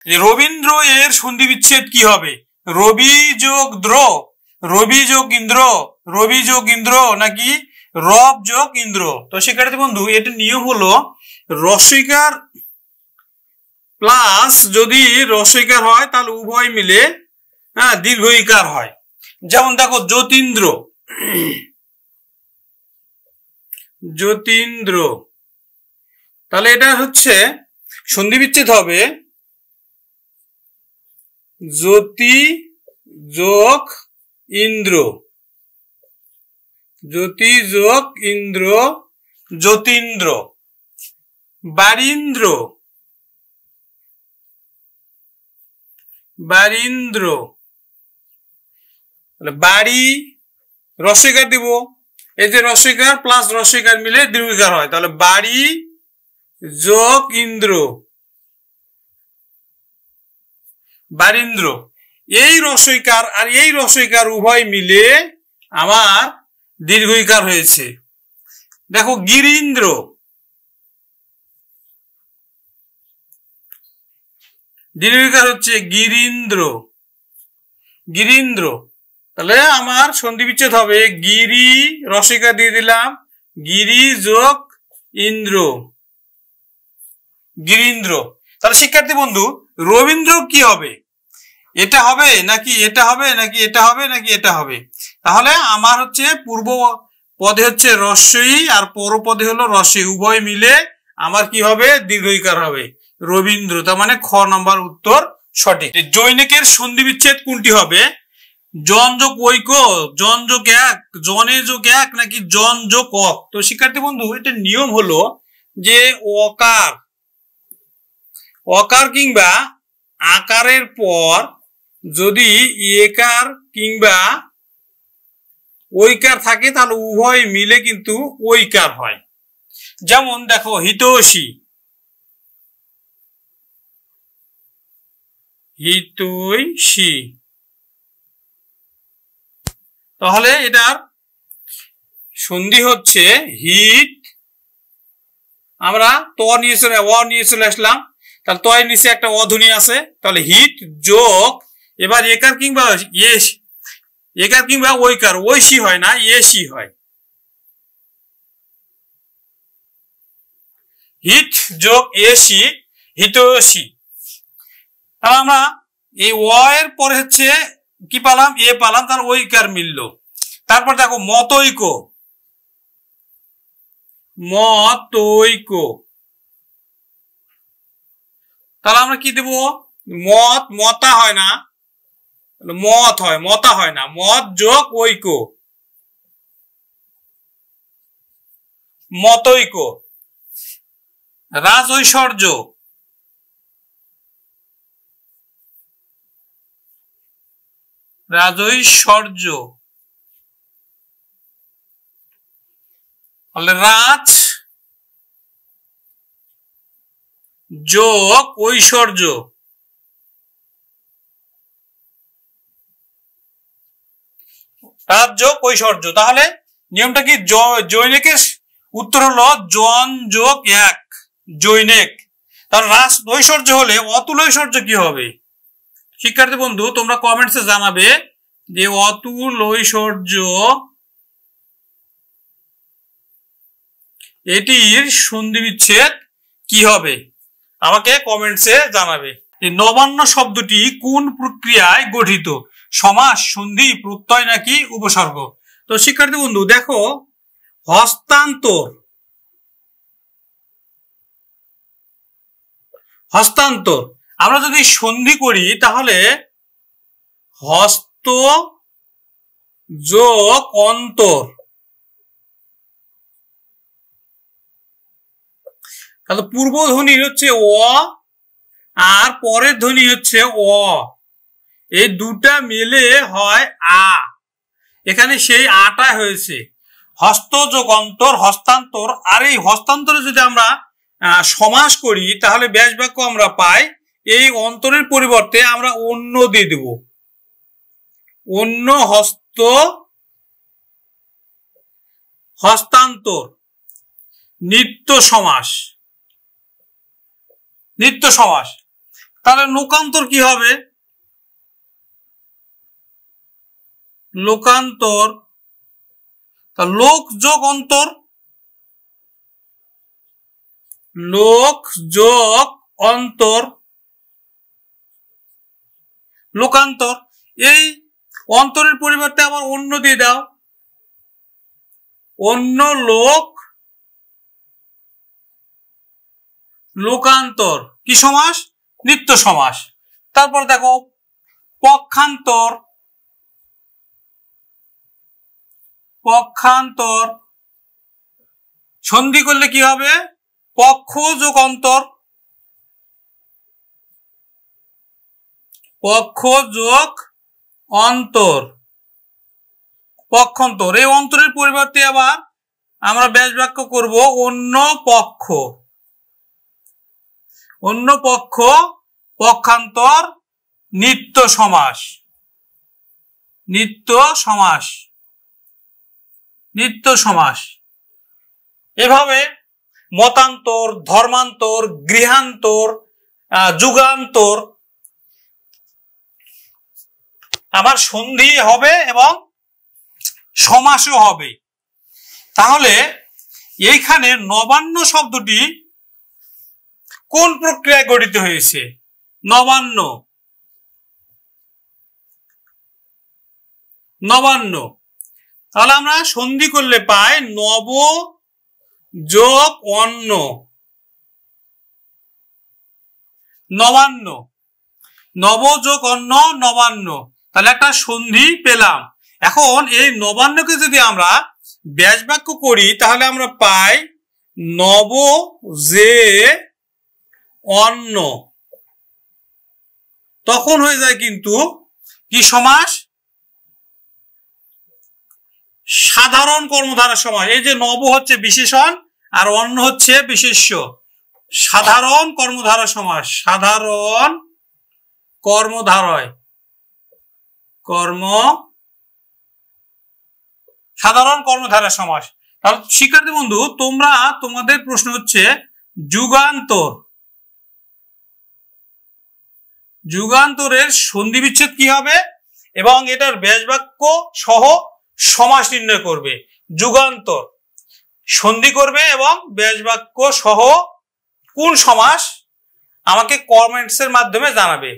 রবীন্দ্র এর সন্ধি বিচ্ছেদ কি হবে? রবি যোগ দ্র, রবি যোগ ইন্দ্র, রবি যোগ ইন্দ্র নাকি রব যোগ ইন্দ্র? তো শিক্ষার্থী বন্ধু এটা নিয়ম হলো রস্বইকার প্লাস যদি রস্বইকার হয় তাহলে উভয় মিলে দীর্ঘইকার হয়। যেমন দেখো যতীন্দ্র, যতীন্দ্র, তাহলে এটা হচ্ছে সন্ধি বিচ্ছেদ হবে জ্যোতি যোগ ইন্দ্র, জ্যোতি যোগ ইন্দ্র, যতীন্দ্র। বারীন্দ্র, বারীন্দ্র, বাড়ি রস্বইকার দিব, এই যে রস্বইকার প্লাস রস্বইকার মিলে দীর্ঘইকার হয়, তাহলে বাড়ি যোগ ইন্দ্র, বারীন্দ্র। এই রস্বইকার আর এই রস্বইকার উভয় মিলে আমার দীর্ঘইকার হয়েছে। দেখো গিরীন্দ্র, দীর্ঘইকার হচ্ছে গিরীন্দ্র, গিরীন্দ্র। তাহলে আমার সন্ধি বিচ্ছেদ হবে গিরি রস্বইকার দিয়ে দিলাম, গিরি যোগ ইন্দ্র, গিরীন্দ্র। তাহলে শিক্ষার্থী বন্ধু রবীন্দ্র কি হবে? এটা হবে নাকি এটা হবে নাকি এটা হবে নাকি এটা হবে? তাহলে আমার হচ্ছে পূর্ব পদে হচ্ছে রস্বই আর পর পদে হলো রস্বই, উভয় মিলে আমার কি হবে? দীর্ঘইকার হবে, রবীন্দ্র। তার মানে খ নম্বর উত্তর সঠিক। জৈনিকের সন্ধি বিচ্ছেদ কোনটি হবে? জন যোগ ঐক, জন যোগ এক, জনে যোগ এক নাকি জন যোগ অক? তো শিক্ষার্থী বন্ধু এটা নিয়ম হলো যে অকার, অকার কিংবা আকারের পর যদি একার কিংবা ঐকার থাকে তাহলে উভয় মিলে কিন্তু ঐকার হয়। যেমন দেখো হিতৈষী, হিতৈষী, তাহলে এটার সন্ধি হচ্ছে হিত, আমরা ত নিয়ে চলে অ নিয়ে চলে আসলাম, তাহলে তয়ের নিচে একটা অধ্বনি আছে, তাহলে হিত যোগ এবার একার কিংবা এস, একার কিংবা ঐকার, ঐশী হয় না এসি হয়, হিত যোগ এসি, হিতৈষী। তাহলে আমরা এই অ এর পরে হচ্ছে কি পালাম? এ পালাম, তার ঐকার মিলল। তারপর দেখো মতৈক, মতৈক, তাহলে আমরা কি দেব? মত, মতা হয় না, মত হয়, মতা হয় না, মত যোগ ঐক, মতৈক। রাজৈশ্বর্য, রাজৈশ্বর্য, রাজ যোগ ঐশ্বর্য, রাজ যোগ ঐশ্বর্য। তাহলে নিয়মটা কি? জৈনিকের উত্তর হলো জন যোগ এক, জৈনিক। তাহলে রাজ ঐশ্বর্য হলে অতুল ঐশ্বর্য কি হবে? শিক্ষার্থী বন্ধু তোমরা কমেন্টসে জানাবে যে অতুল ঐশ্বর্য এটির সন্ধি বিচ্ছেদ কি হবে? আমাকে কমেন্টসে জানাবে। এই নবান্ন শব্দটি কোন প্রক্রিয়ায় গঠিত? সমাস, সন্ধি, প্রত্যয় নাকি উপসর্গ? তো শিক্ষার্থী বন্ধু দেখো হস্তান্তর, হস্তান্তর আমরা যদি সন্ধি করি তাহলে হস্ত যোগ অন্তর, তাহলে পূর্ব ধ্বনি হচ্ছে অ আর পরের ধ্বনি হচ্ছে অ, এই দুটা মিলে হয় আ, এখানে সেই আটা হয়েছে। হস্ত যোগ অন্তর, হস্তান্তর। আর এই হস্তান্তরে যদি আমরা সমাস করি তাহলে ব্যাস বাক্য আমরা পাই, এই অন্তরের পরিবর্তে আমরা অন্য দিয়ে দেব, অন্য হস্ত হস্তান্তর, নিত্য সমাস, নিত্য সমাস। তাহলে লোকান্তর কি হবে? লোকান্তর, লোক যোগ অন্তর, লোক যোগ অন্তর, লোকান্তর। এই অন্তরের পরিবর্তে আবার অন্য দিয়ে দাও, অন্য লোক, লোকান্তর কি সমাস? নিত্য সমাস। তারপর দেখো পক্ষান্তর, পক্ষান্তর সন্ধি করলে কি হবে? পক্ষ যোগ অন্তর, পক্ষ যোগ অন্তর, পক্ষান্তর। এই অন্তরের পরিবর্তে আবার আমরা ব্যাস বাক্য করব অন্য পক্ষ, অন্য পক্ষ, পক্ষান্তর, নিত্য সমাস, নিত্য সমাস, নিত্য সমাস। এভাবে মতান্তর, ধর্মান্তর, গৃহান্তর, যুগান্তর আবার সন্ধি হবে এবং সমাসও হবে। তাহলে এইখানে নবান্ন শব্দটি কোন প্রক্রিয়ায় গঠিত হয়েছে? নবান্ন, নবান্ন। তাহলে আমরা সন্ধি করলে পাই নব যোগ অন্ন, নবান্ন, নব যোগ অন্ন, নবান্ন। তাহলে একটা সন্ধি পেলাম। এখন এই নবান্নকে যদি আমরা ব্যাস বাক্য করি তাহলে আমরা পাই নব যে অন্ন, তখন হয়ে যায় কিন্তু কি সমাস? সাধারণ কর্মধারয় সমাস। এই যে নব হচ্ছে বিশেষণ আর অন্ন হচ্ছে বিশেষ্য, সাধারণ কর্মধারয় সমাস, সাধারণ কর্মধারয়, সাধারণ কর্মধারয় সমাস। তাহলে শিক্ষার্থী বন্ধু, তোমরা তোমাদের প্রশ্ন হচ্ছে যুগান্তর, যুগান্তরের সন্ধি বিচ্ছেদ কি হবে এবং এটার ব্যাস বাক্য সহ সমাস নির্ণয় করবে। যুগান্তর সন্ধি করবে এবং ব্যাস বাক্য সহ কোন সমাস আমাকে কমেন্টস এর মাধ্যমে জানাবে।